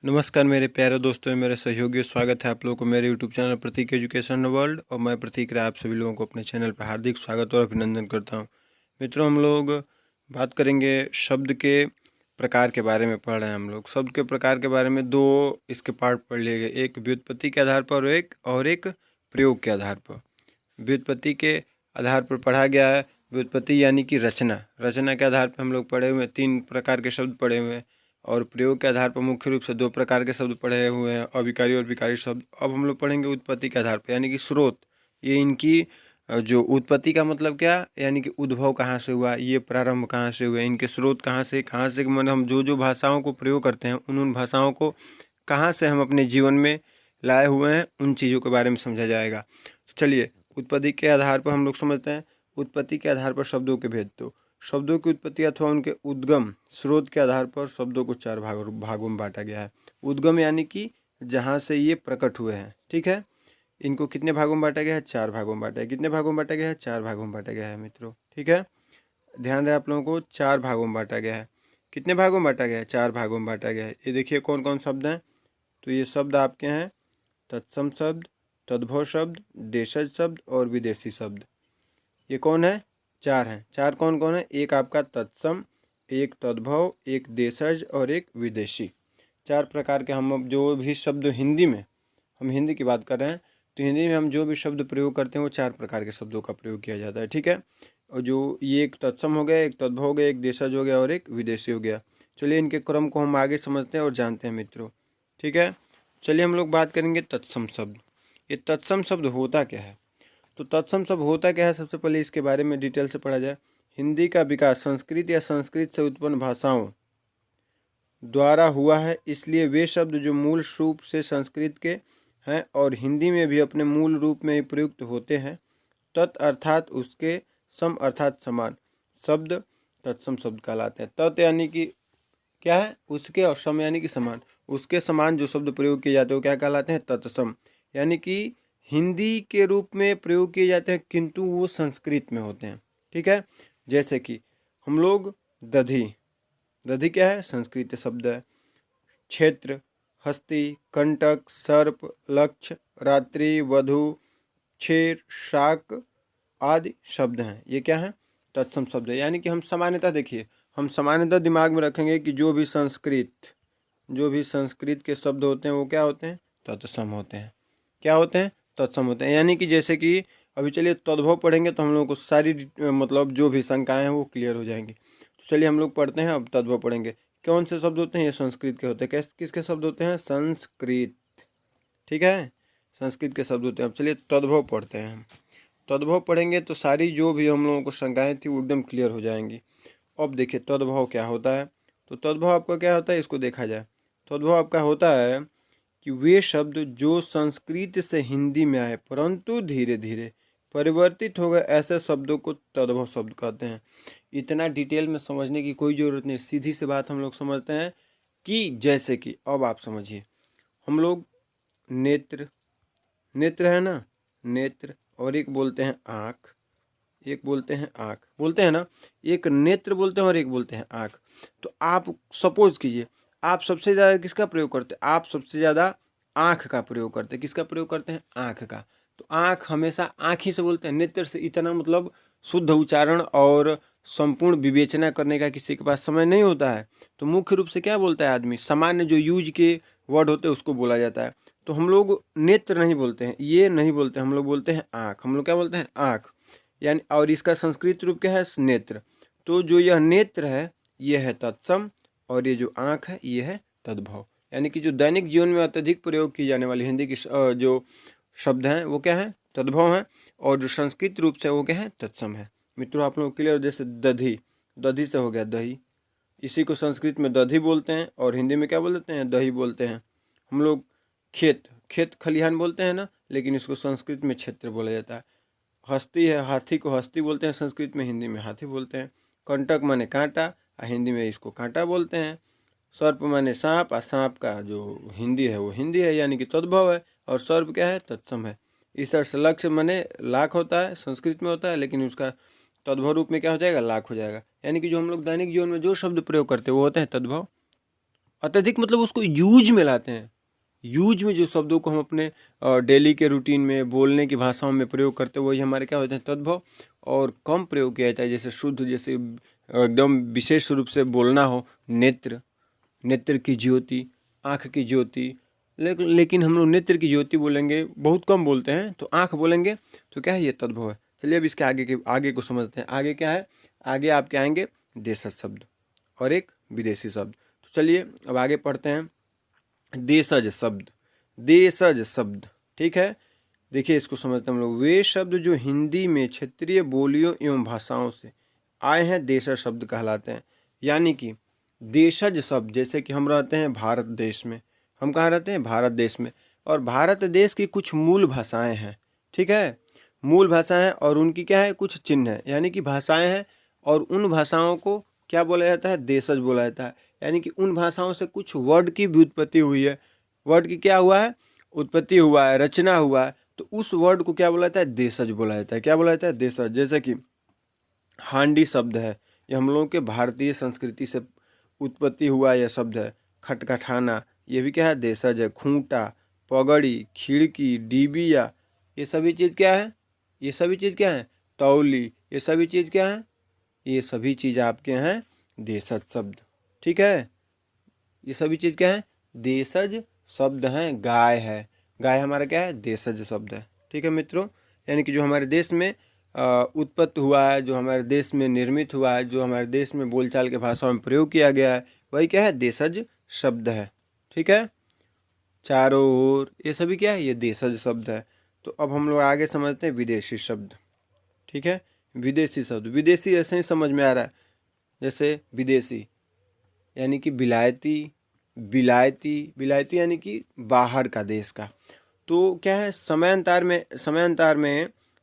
नमस्कार मेरे प्यारे दोस्तों, मेरे सहयोगियों, स्वागत है आप लोगों को मेरे यूट्यूब चैनल प्रतीक एजुकेशन वर्ल्ड। और मैं प्रतीक राय आप सभी लोगों को अपने चैनल पर हार्दिक स्वागत और अभिनंदन करता हूं। मित्रों, हम लोग बात करेंगे शब्द के प्रकार के बारे में। पढ़ रहे हैं हम लोग शब्द के प्रकार के बारे में। दो इसके पार्ट पढ़ लिए गए, एक व्युत्पत्ति के आधार पर और एक प्रयोग के आधार पर। व्युत्पत्ति के आधार पर पढ़ा गया है व्युत्पत्ति यानी कि रचना। रचना के आधार पर हम लोग पढ़े हुए हैं, 3 प्रकार के शब्द पढ़े हुए हैं। और प्रयोग के आधार पर मुख्य रूप से 2 प्रकार के शब्द पढ़े हुए हैं, अविकारी और विकारी शब्द। अब हम लोग पढ़ेंगे उत्पत्ति के आधार पर यानी कि स्रोत। ये इनकी जो उत्पत्ति का मतलब क्या, यानी कि उद्भव कहाँ से हुआ, ये प्रारंभ कहाँ से हुए, इनके स्रोत कहाँ से मतलब हम जो भाषाओं को प्रयोग करते हैं उन भाषाओं को कहाँ से हम अपने जीवन में लाए हुए हैं, उन चीज़ों के बारे में समझा जाएगा। तो चलिए, उत्पत्ति के आधार पर हम लोग समझते हैं। उत्पत्ति के आधार पर शब्दों के भेद। तो शब्दों की उत्पत्ति अथवा उनके उद्गम स्रोत के आधार पर शब्दों को 4 भागों में बांटा गया है। उद्गम यानी कि जहाँ से ये प्रकट हुए हैं, ठीक है। इनको कितने भागों में बांटा गया है? 4 भागों में बांटा है। कितने भागों में बांटा गया है? 4 भागों में बांटा गया है मित्रों, ठीक है। ध्यान रहे आप लोगों को, 4 भागों में बांटा गया है। कितने भागों में बांटा गया है? 4 भागों में बांटा गया है। ये देखिए कौन कौन शब्द हैं। तो ये शब्द आपके हैं तत्सम शब्द, तद्भव शब्द, देशज शब्द और विदेशी शब्द। ये कौन है? 4 हैं। 4 कौन कौन है? एक आपका तत्सम, एक तद्भव, एक देशज और एक विदेशी। 4 प्रकार के हम जो भी शब्द हिंदी में, हम हिंदी की बात कर रहे हैं, तो हिंदी में हम जो भी शब्द प्रयोग करते हैं वो 4 प्रकार के शब्दों का प्रयोग किया जाता है, ठीक है। और जो ये एक तत्सम हो गया, एक तद्भव हो गया, एक देशज हो गया और एक विदेशी हो गया। चलिए इनके क्रम को हम आगे समझते हैं और जानते हैं मित्रों, ठीक है। चलिए हम लोग बात करेंगे तत्सम शब्द। ये तत्सम शब्द होता क्या है? तो तत्सम शब्द होता क्या है, सबसे पहले इसके बारे में डिटेल से पढ़ा जाए। हिंदी का विकास संस्कृत या संस्कृत से उत्पन्न भाषाओं द्वारा हुआ है, इसलिए वे शब्द जो मूल रूप से संस्कृत के हैं और हिंदी में भी अपने मूल रूप में ही प्रयुक्त होते हैं, तत् अर्थात उसके सम अर्थात समान शब्द तत्सम शब्द कहलाते हैं। तत् यानी कि क्या है? उसके, और सम यानी कि समान। उसके समान जो शब्द प्रयोग किए जाते हैं वो क्या कहलाते हैं? तत्सम। यानी कि हिंदी के रूप में प्रयोग किए जाते हैं किंतु वो संस्कृत में होते हैं, ठीक है। जैसे कि हम लोग दधी, दधी क्या है? संस्कृत शब्द है। क्षेत्र, हस्ती, कंटक, सर्प, लक्ष्य, रात्रि, वधु, क्षेर, शाक आदि शब्द हैं। ये क्या है? तत्सम शब्द है। यानी कि हम सामान्यतः देखिए, हम सामान्यतः दिमाग में रखेंगे कि जो भी संस्कृत के शब्द होते हैं वो क्या होते हैं? तत्सम होते हैं। क्या होते हैं? तत्सम होते हैं। यानी कि जैसे कि अभी चलिए तद्भव पढ़ेंगे तो हम लोगों को सारी मतलब जो भी शंकाएं हैं वो क्लियर हो जाएंगी। तो चलिए हम लोग पढ़ते हैं, अब तद्भव पढ़ेंगे। कौन से शब्द होते हैं? ये संस्कृत के होते हैं। किसके शब्द होते हैं? संस्कृत, ठीक है, संस्कृत के शब्द होते हैं। अब चलिए तद्भव पढ़ते हैं। हम तद्भव पढ़ेंगे तो सारी जो भी हम लोगों को शंकाएं थी वो एकदम क्लियर हो जाएंगी। अब देखिए तद्भव क्या होता है। तो तद्भव आपका क्या होता है, इसको देखा जाए। तद्भव आपका होता है कि वे शब्द जो संस्कृत से हिंदी में आए परंतु धीरे धीरे परिवर्तित हो गए, ऐसे शब्दों को तद्भव शब्द कहते हैं। इतना डिटेल में समझने की कोई ज़रूरत नहीं, सीधी सी बात हम लोग समझते हैं कि जैसे कि अब आप समझिए, हम लोग नेत्र, नेत्र है ना, नेत्र, और एक बोलते हैं आँख, एक बोलते हैं आँख, बोलते हैं ना, एक नेत्र बोलते हैं और एक बोलते हैं आँख। तो आप सपोज कीजिए, आप सबसे ज़्यादा किसका प्रयोग करते हैं? आप सबसे ज़्यादा आँख का प्रयोग करते हैं। किसका प्रयोग करते हैं? आँख का। तो आँख हमेशा आँख ही से बोलते हैं। नेत्र से इतना मतलब शुद्ध उच्चारण और संपूर्ण विवेचना करने का किसी के पास समय नहीं होता है। तो मुख्य रूप से क्या बोलता है आदमी? सामान्य जो यूज के वर्ड होते हैं उसको बोला जाता है। तो हम लोग नेत्र नहीं बोलते हैं, ये नहीं बोलते, हम लोग बोलते हैं आँख। हम लोग क्या बोलते हैं? आँख। यानी और इसका संस्कृत रूप क्या है? नेत्र। तो जो यह नेत्र है ये है तत्सम और ये जो आँख है ये है तद्भव। यानी कि जो दैनिक जीवन में अत्यधिक प्रयोग की जाने वाली हिंदी की जो शब्द हैं वो क्या है? तद्भव हैं। और जो संस्कृत रूप से वो क्या है? तत्सम है। मित्रों आप लोग क्लियर? जैसे दधी, दधी से हो गया दही, इसी को संस्कृत में दधी बोलते हैं और हिंदी में क्या बोलते हैं? दही बोलते हैं। हम लोग खेत, खेत खलिहान बोलते हैं ना, लेकिन इसको संस्कृत में क्षेत्र बोला जाता है। हस्ती है, हाथी को हस्ती बोलते हैं संस्कृत में, हिंदी में हाथी बोलते हैं। कंटक माने कांटा, हिंदी में इसको कांटा बोलते हैं। सर्प माने सांप, और सांप का जो हिंदी है वो हिंदी है, यानी कि तद्भव है। और सर्प क्या है? तत्सम है। इस तरह से लक्ष्य माने लाख होता है, संस्कृत में होता है, लेकिन उसका तद्भव रूप में क्या हो जाएगा? लाख हो जाएगा। यानी कि जो हम लोग दैनिक जीवन में जो शब्द प्रयोग करते हैं वो होते हैं तद्भव। अत्यधिक मतलब उसको यूज में लाते हैं। यूज में जो शब्दों को हम अपने डेली के रूटीन में बोलने की भाषाओं में प्रयोग करते हैं वही हमारे क्या होते हैं, तद्भव। और कम प्रयोग किया जाता है, जैसे शुद्ध, जैसे एकदम विशेष रूप से बोलना हो, नेत्र, नेत्र की ज्योति, आँख की ज्योति। लेकिन हम लोग नेत्र की ज्योति बोलेंगे, बहुत कम बोलते हैं। तो आँख बोलेंगे तो क्या है, ये तद्भव है। चलिए अब इसके आगे को समझते हैं। आगे क्या है, आगे आपके आएंगे देशज शब्द और एक विदेशी शब्द। तो चलिए अब आगे पढ़ते हैं। देशज शब्द, देशज शब्द, ठीक है। देखिए इसको समझते हैं हम लोग। वे शब्द जो हिंदी में क्षेत्रीय बोलियों एवं भाषाओं से आए हैं देशज शब्द कहलाते हैं। यानी कि देशज शब्द, जैसे कि हम रहते हैं भारत देश में, हम कहाँ रहते हैं, भारत देश में, और भारत देश की कुछ मूल भाषाएं हैं, ठीक है। मूल भाषाएं और उनकी क्या है, कुछ चिन्ह है, यानी कि भाषाएं हैं। और उन भाषाओं को क्या बोला जाता है, देशज बोला जाता है। यानी कि उन भाषाओं से कुछ वर्ड की भी उत्पत्ति हुई है। वर्ड की क्या हुआ है, उत्पत्ति हुआ है, रचना हुआ है। तो उस वर्ड को क्या बोला जाता है, देशज बोला जाता है। क्या बोला जाता है, देशज। जैसे कि हांडी शब्द है, ये हम लोगों के भारतीय संस्कृति से उत्पत्ति हुआ यह शब्द है। खटखटाना, ये भी क्या है, देशज है। खूंटा, पगड़ी, खिड़की, डिबिया, ये सभी चीज़ क्या है, ये सभी चीज़ क्या है, तौली, ये सभी चीज़ क्या है, ये सभी चीज़ आपके हैं देशज शब्द, ठीक है। ये सभी चीज़ क्या है, देशज शब्द हैं। गाय है, गाय हमारा क्या है, देशज शब्द है, ठीक है मित्रों। यानी कि जो हमारे देश में उत्पत्ति हुआ है, जो हमारे देश में निर्मित हुआ है, जो हमारे देश में बोलचाल के भाषाओं में प्रयोग किया गया है, वही क्या है, देशज शब्द है, ठीक है। चारों ओर, ये सभी क्या है, ये देशज शब्द है। तो अब हम लोग आगे समझते हैं विदेशी शब्द, ठीक है। विदेशी शब्द, विदेशी ऐसे ही समझ में आ रहा है, जैसे विदेशी यानी कि विलायती, विलायती, विलायती यानी कि बाहर का, देश का। तो क्या है,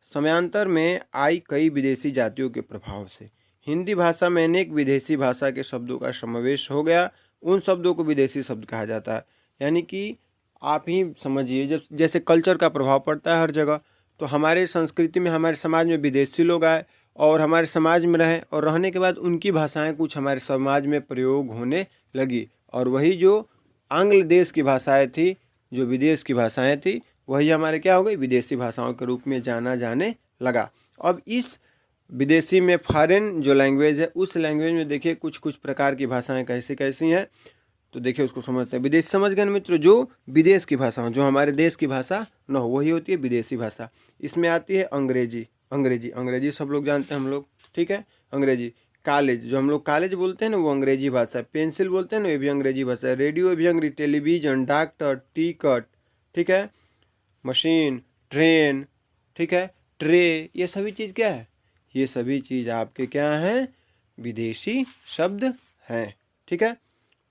समयांतर में आई कई विदेशी जातियों के प्रभाव से हिंदी भाषा में अनेक विदेशी भाषा के शब्दों का समावेश हो गया। उन शब्दों को विदेशी शब्द कहा जाता है। यानी कि आप ही समझिए, जब जैसे कल्चर का प्रभाव पड़ता है हर जगह, तो हमारे संस्कृति में, हमारे समाज में विदेशी लोग आए और हमारे समाज में रहे, और रहने के बाद उनकी भाषाएं कुछ हमारे समाज में प्रयोग होने लगी। और वही जो आंग्ल देश की भाषाएं थी, जो विदेश की भाषाएं थी, वही हमारे क्या हो गई, विदेशी भाषाओं के रूप में जाना जाने लगा। अब इस विदेशी में, फॉरेन जो लैंग्वेज है, उस लैंग्वेज में देखिए कुछ कुछ प्रकार की भाषाएं कैसी कैसी हैं। तो देखिए उसको समझते हैं। विदेश समझ गए मित्रों, जो विदेश की भाषा हो, जो हमारे देश की भाषा न हो, वही होती है विदेशी भाषा। इसमें आती है अंग्रेजी, अंग्रेजी, अंग्रेजी सब लोग जानते हैं हम लोग, ठीक है। अंग्रेजी, कॉलेज, जो हम लोग कॉलेज बोलते हैं ना, वो अंग्रेजी भाषा है। पेंसिल बोलते हैं ना, ये भी अंग्रेजी भाषा है। रेडियो भी अंग्रेजी, टेलीविजन, डॉक्टर, टिकट, ठीक है। मशीन, ट्रेन, ठीक है, ट्रे, ये सभी चीज़ क्या है, ये सभी चीज़ आपके क्या हैं, विदेशी शब्द हैं, ठीक है।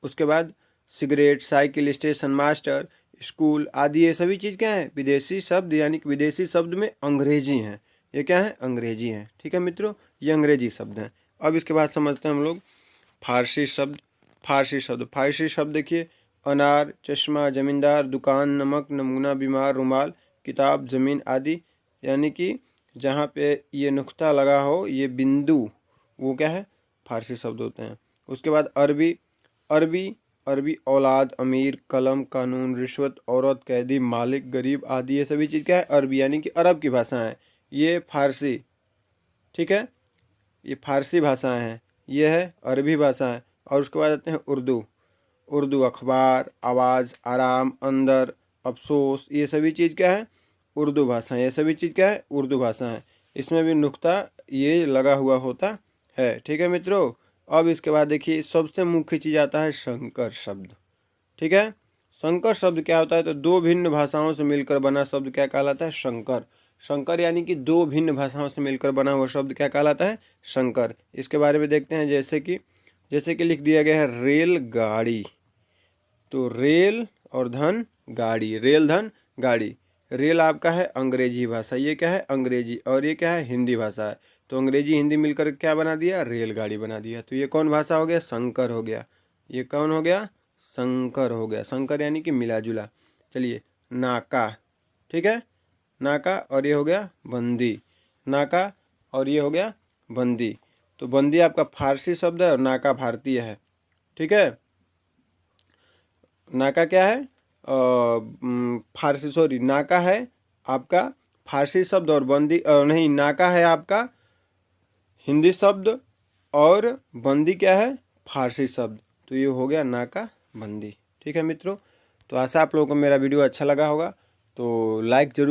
उसके बाद cigarette, cycle, station master, school आदि, ये सभी चीज़ क्या है, विदेशी शब्द। यानी कि विदेशी शब्द में अंग्रेजी हैं, ये क्या है, अंग्रेजी हैं, ठीक है मित्रों, ये अंग्रेजी शब्द हैं। अब इसके बाद समझते हैं हम लोग फारसी शब्द। फारसी शब्द, फारसी शब्द देखिए, अनार, चश्मा, जमींदार, दुकान, नमक, नमूना, बीमार, रुमाल, किताब, ज़मीन आदि। यानी कि जहाँ पे ये नुक्ता लगा हो, ये बिंदु, वो क्या है, फारसी शब्द होते हैं। उसके बाद अरबी, अरबी, अरबी औलाद, अमीर, कलम, कानून, रिश्वत, औरत, कैदी, मालिक, गरीब आदि, ये सभी चीज़ क्या है, अरबी, यानी कि अरब की भाषा है। ये फारसी, ठीक है, ये फारसी भाषाएं हैं, ये है अरबी भाषा है। और उसके बाद आते हैं उर्दू। उर्दू अखबार, आवाज़, आराम, अंदर, अफसोस, ये सभी चीज़ क्या है, उर्दू भाषा है। ये सभी चीज़ क्या है, उर्दू भाषा है। इसमें भी नुक्ता ये लगा हुआ होता है, ठीक है मित्रों। अब इसके बाद देखिए सबसे मुख्य चीज़ आता है संकर शब्द, ठीक है। संकर शब्द क्या होता है, तो दो भिन्न भाषाओं से मिलकर बना शब्द क्या कहलाता है, संकर। संकर यानी कि दो भिन्न भाषाओं से मिलकर बना हुआ शब्द क्या कहलाता है, संकर। इसके बारे में देखते हैं। जैसे कि लिख दिया गया है रेलगाड़ी, तो रेल और धन गाड़ी, रेल धन गाड़ी। रेल आपका है अंग्रेजी भाषा, ये क्या है, अंग्रेजी, और ये क्या है, हिंदी भाषा है। तो अंग्रेजी हिंदी मिलकर क्या बना दिया, रेलगाड़ी बना दिया। तो ये कौन भाषा हो गया, संकर हो गया। ये कौन हो गया, संकर हो गया। संकर यानी कि मिला जुला। चलिए नाका, ठीक है, नाका, और ये हो गया बंदी, नाका, और ये हो गया बंदी। तो बंदी आपका फारसी शब्द है और नाका भारतीय है, ठीक है। नाका क्या है, फारसी, सॉरी, नाका है आपका फारसी शब्द और बंदी नहीं, नाका है आपका हिंदी शब्द और बंदी क्या है, फारसी शब्द। तो ये हो गया नाका बंदी। ठीक है मित्रों, तो आशा आप लोगों को मेरा वीडियो अच्छा लगा होगा, तो लाइक ज़रूर